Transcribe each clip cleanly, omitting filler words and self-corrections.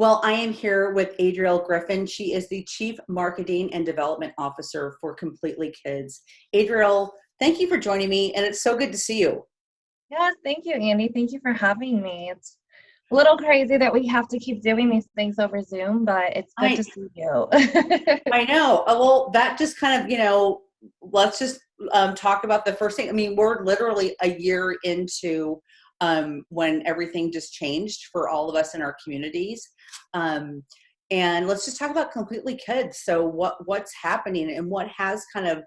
Well, I am here with Adrielle Griffin. She is the Chief Marketing and Development Officer for Completely Kids. Adrielle, thank you for joining me, and it's so good to see you. Yes, thank you, Andy. Thank you for having me. It's a little crazy that we have to keep doing these things over Zoom, but it's good I to see you. I know. Well, that just kind of, let's just talk about the first thing. I mean, we're literally a year into when everything just changed for all of us in our communities. And let's just talk about Completely Kids. So what's happening and what has kind of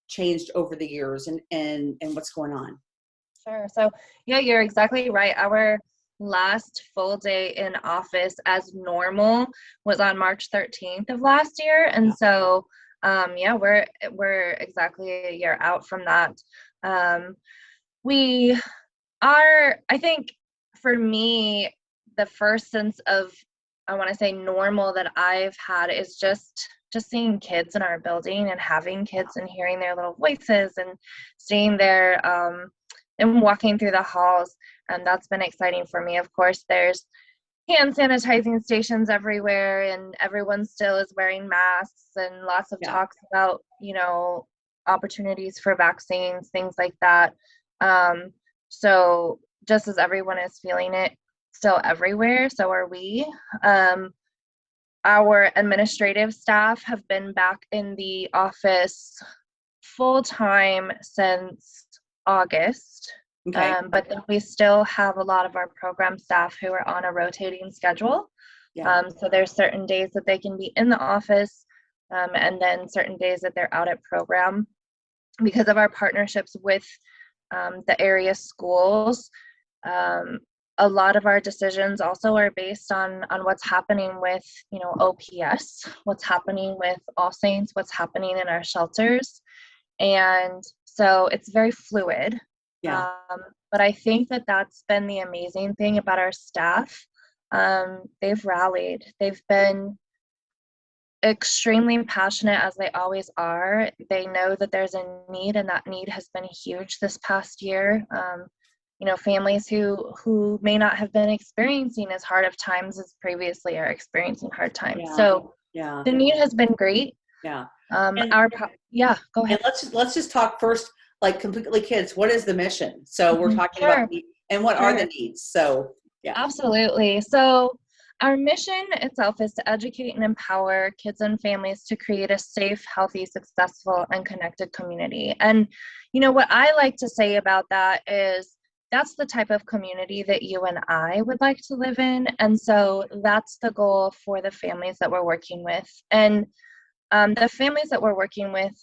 changed over the years and what's going on? Sure. So, yeah, you're exactly right. Our last full day in office as normal was on March 13th of last year. And so, yeah, we're exactly a year out from that. We I think for me, the first sense of, I want to say normal that I've had is just seeing kids in our building and having kids and hearing their little voices and seeing their and walking through the halls. And that's been exciting for me. Of course, there's hand sanitizing stations everywhere and everyone still is wearing masks and lots of Yeah. talks about, opportunities for vaccines, things like that. So just as everyone is feeling it still everywhere, so are we. Our administrative staff have been back in the office full time since August. Okay. But then we still have a lot of our program staff who are on a rotating schedule. Yeah. So there's certain days that they can be in the office, and then certain days that they're out at program. Because of our partnerships with the area schools, a lot of our decisions also are based on what's happening with OPS, what's happening with All Saints, what's happening in our shelters, and so it's very fluid. Yeah. But I think that that's been the amazing thing about our staff. They've rallied. They've been extremely passionate, as they always are. They know that there's a need, and that need has been huge this past year. Families who may not have been experiencing as hard of times as previously are experiencing hard times. Yeah. So Yeah. the need has been great. Yeah. Go ahead. And let's just talk first, like Completely Kids. What is the mission? So we're talking Sure. about and what are the needs? So yeah. Absolutely. So our mission itself is to educate and empower kids and families to create a safe, healthy, successful, and connected community. And what I like to say about that is that's the type of community that you and I would like to live in. And so that's the goal for the families that we're working with. And the families that we're working with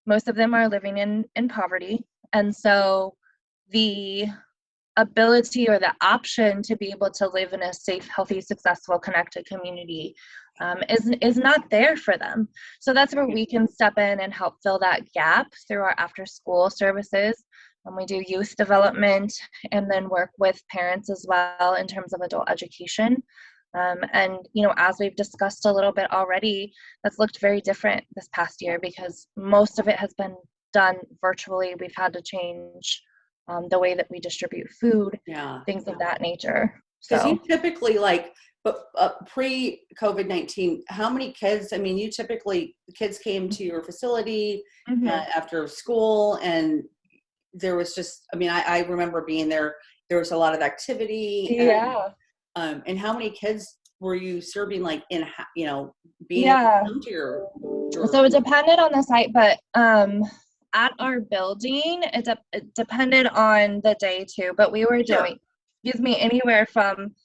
most of them are living in poverty. And so the ability or the option to be able to live in a safe, healthy, successful, connected community is not there for them. So that's where we can step in and help fill that gap through our after school services. We do youth development and then work with parents as well in terms of adult education. And as we've discussed a little bit already, that's looked very different this past year because most of it has been done virtually. We've had to change the way that we distribute food, things of that nature. Because you typically pre-COVID-19, how many kids, the kids came to your facility after school, and there was just, I remember being there was a lot of activity. Yeah. And how many kids were you serving, being able to come to your So it depended on the site, but at our building, it depended on the day too, but we were doing, anywhere from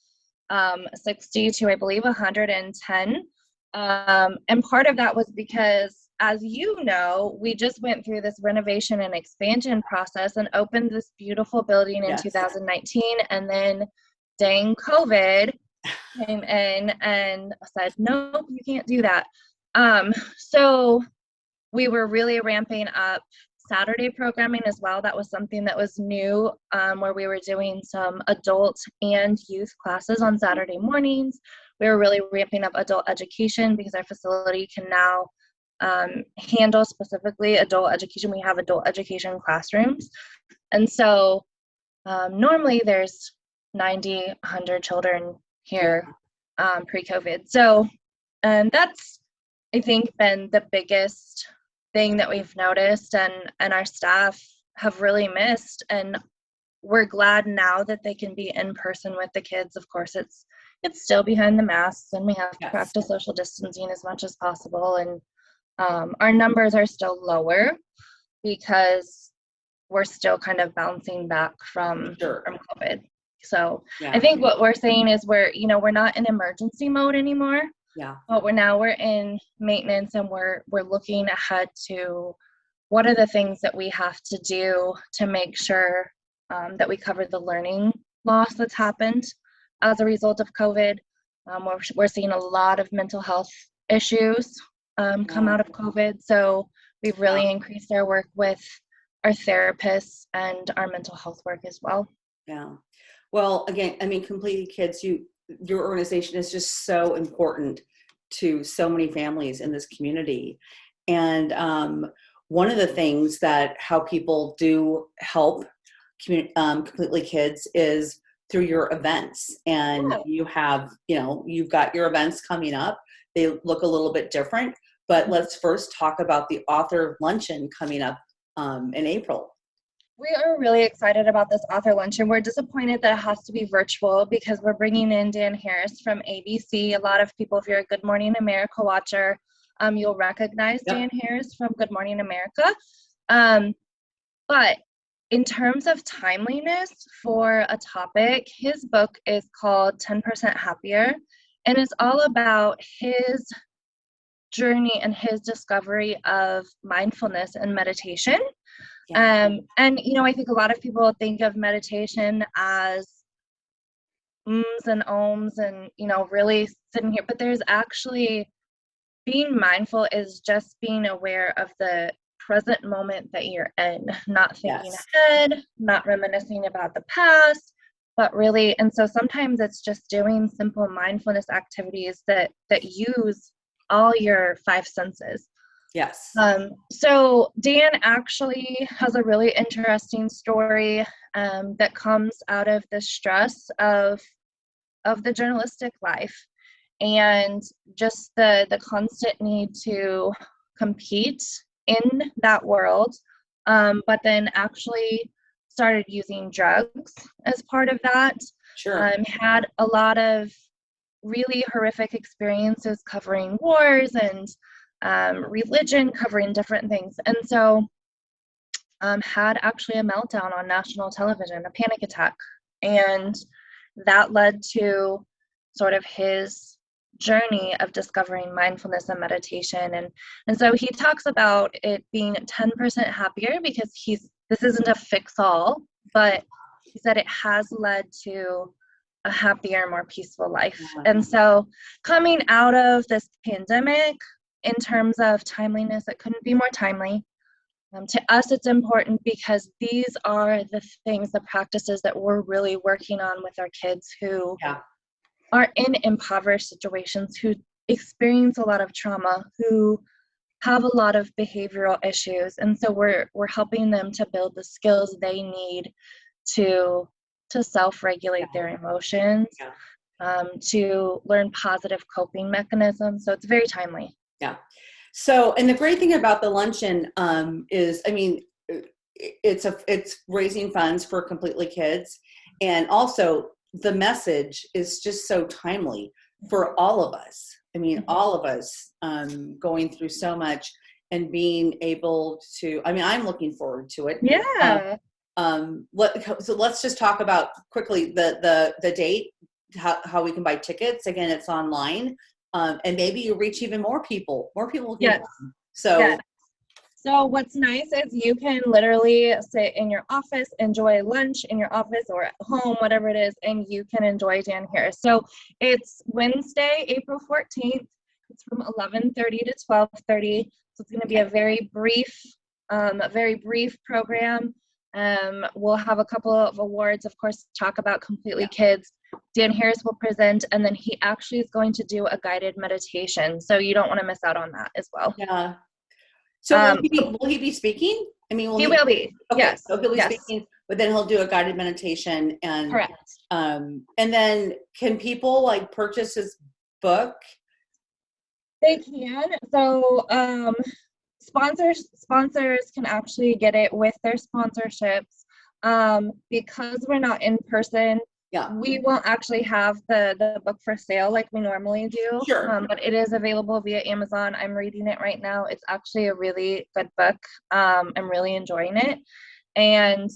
60 to, I believe, 110. And part of that was because, as you know, we just went through this renovation and expansion process and opened this beautiful building in 2019. And then dang COVID came in and said, nope, you can't do that. So we were really ramping up Saturday programming as well. That was something that was new, where we were doing some adult and youth classes on Saturday mornings. We were really ramping up adult education because our facility can now handle specifically adult education. We have adult education classrooms. And so normally there's 90, 100 children here. pre-COVID. So, and that's, I think, been the biggest thing that we've noticed, and our staff have really missed. And we're glad now that they can be in person with the kids. Of course, it's still behind the masks, and we have to Yes. practice social distancing as much as possible. And our numbers are still lower because we're still kind of bouncing back from COVID. So I think what we're saying is we're not in emergency mode anymore. Yeah. But we're in maintenance, and we're looking ahead to what are the things that we have to do to make sure that we cover the learning loss that's happened as a result of COVID. We're seeing a lot of mental health issues come out of COVID. So we've really increased our work with our therapists and our mental health work as well. Yeah. Well, again, I mean, Completely Kids, your organization is just so important to so many families in this community. And one of the things that how people do help Completely Kids is through your events. And you have, you've got your events coming up. They look a little bit different, but let's first talk about the author luncheon coming up in April. We are really excited about this author luncheon. We're disappointed that it has to be virtual because we're bringing in Dan Harris from ABC. A lot of people, if you're a Good Morning America watcher, you'll recognize Dan Harris from Good Morning America. But in terms of timeliness for a topic, his book is called 10% Happier, and it's all about his journey and his discovery of mindfulness and meditation. And I think a lot of people think of meditation as ums and ohms and really sitting here, but there's actually, being mindful is just being aware of the present moment that you're in, not thinking ahead, not reminiscing about the past, but really, and so sometimes it's just doing simple mindfulness activities that use all your five senses. Yes. So Dan actually has a really interesting story that comes out of the stress of the journalistic life and just the constant need to compete in that world, but then actually started using drugs as part of that. Had a lot of really horrific experiences covering wars and religion, covering different things. And so had actually a meltdown on national television, a panic attack. And that led to sort of his journey of discovering mindfulness and meditation. And so he talks about it being 10% happier because this isn't a fix-all, but he said it has led to a happier, more peaceful life. And so coming out of this pandemic, in terms of timeliness, it couldn't be more timely. To us, it's important because these are the things, the practices that we're really working on with our kids who are in impoverished situations, who experience a lot of trauma, who have a lot of behavioral issues. And so we're helping them to build the skills they need to self-regulate their emotions, to learn positive coping mechanisms. So it's very timely. Yeah. So, and the great thing about the luncheon is, I mean, it's raising funds for Completely Kids, and also the message is just so timely for all of us. I mean, all of us going through so much and being able to. I mean, I'm looking forward to it. Yeah. So let's just talk about quickly the date, how we can buy tickets. Again, it's online. And maybe you reach even more people. More people can come. So what's nice is you can literally sit in your office, enjoy lunch in your office or at home, whatever it is, and you can enjoy Dan Harris. So it's Wednesday, April 14th. It's from 11:30 to 12:30. So it's going to be a very brief program. We'll have a couple of awards, of course, talk about Completely Kids. Dan Harris will present, and then he actually is going to do a guided meditation. So you don't want to miss out on that as well. Yeah. So will he be speaking I mean, He will be. Okay, Yes. so he'll be Yes. speaking, but then he'll do a guided meditation Correct. and then can people like purchase his book? They can. So sponsors can actually get it with their sponsorships. Because we're not in person, Yeah. we won't actually have the book for sale like we normally do. Sure. But it is available via Amazon. I'm reading it right now. It's actually a really good book. I'm really enjoying it. And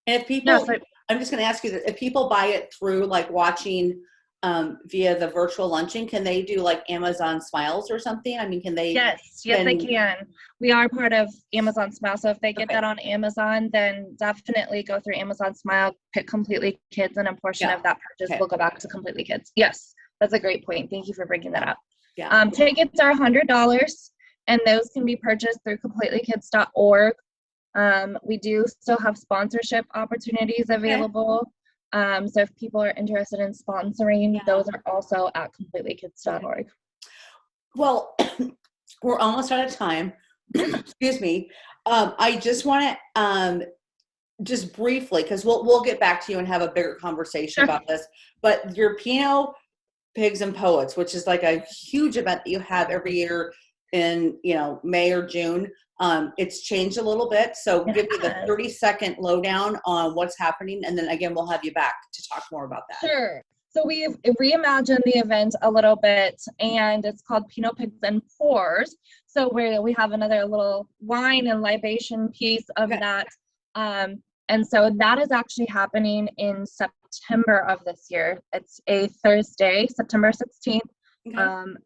if people, I'm just going to ask you that if people buy it through like watching via the virtual luncheon, can they do like Amazon Smiles or something? I mean, can they? Yes, they can. We are part of Amazon Smile. So if they get that on Amazon, then definitely go through Amazon Smile, pick Completely Kids, and a portion of that purchase will go back to Completely Kids. Yes, that's a great point. Thank you for bringing that up. Yeah. Tickets are $100, and those can be purchased through CompletelyKids.org. We do still have sponsorship opportunities available. So if people are interested in sponsoring, those are also at CompletelyKids.org. Well, we're almost out of time. Excuse me. I just want to just briefly, because we'll get back to you and have a bigger conversation about this. But your Pinot Pigs and Poets, which is like a huge event that you have every year in May or June. It's changed a little bit. So give me the 30-second lowdown on what's happening. And then again, we'll have you back to talk more about that. Sure. So we've reimagined the event a little bit, and it's called Pinot Pigs and Pours. So we have another little wine and libation piece of that. And so that is actually happening in September of this year. It's a Thursday, September 16th.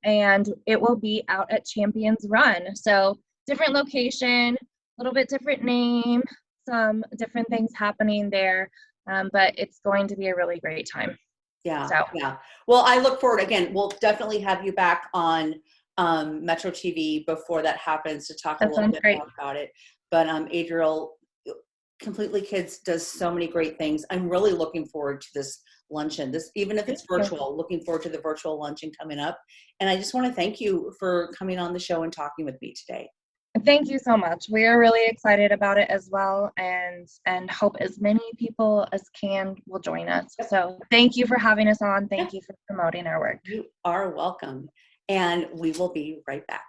And it will be out at Champions Run. So different location, a little bit different name, some different things happening there. But it's going to be a really great time. Yeah. Well, I look forward. Again, we'll definitely have you back on metroTV before that happens to talk a little bit more about it. But Adrielle, Completely Kids does so many great things. I'm really looking forward to this luncheon. Even if it's virtual, looking forward to the virtual luncheon coming up. And I just want to thank you for coming on the show and talking with me today. Thank you so much. We are really excited about it as well, and hope as many people as can will join us. So thank you for having us on. Thank you for promoting our work. You are welcome. And we will be right back.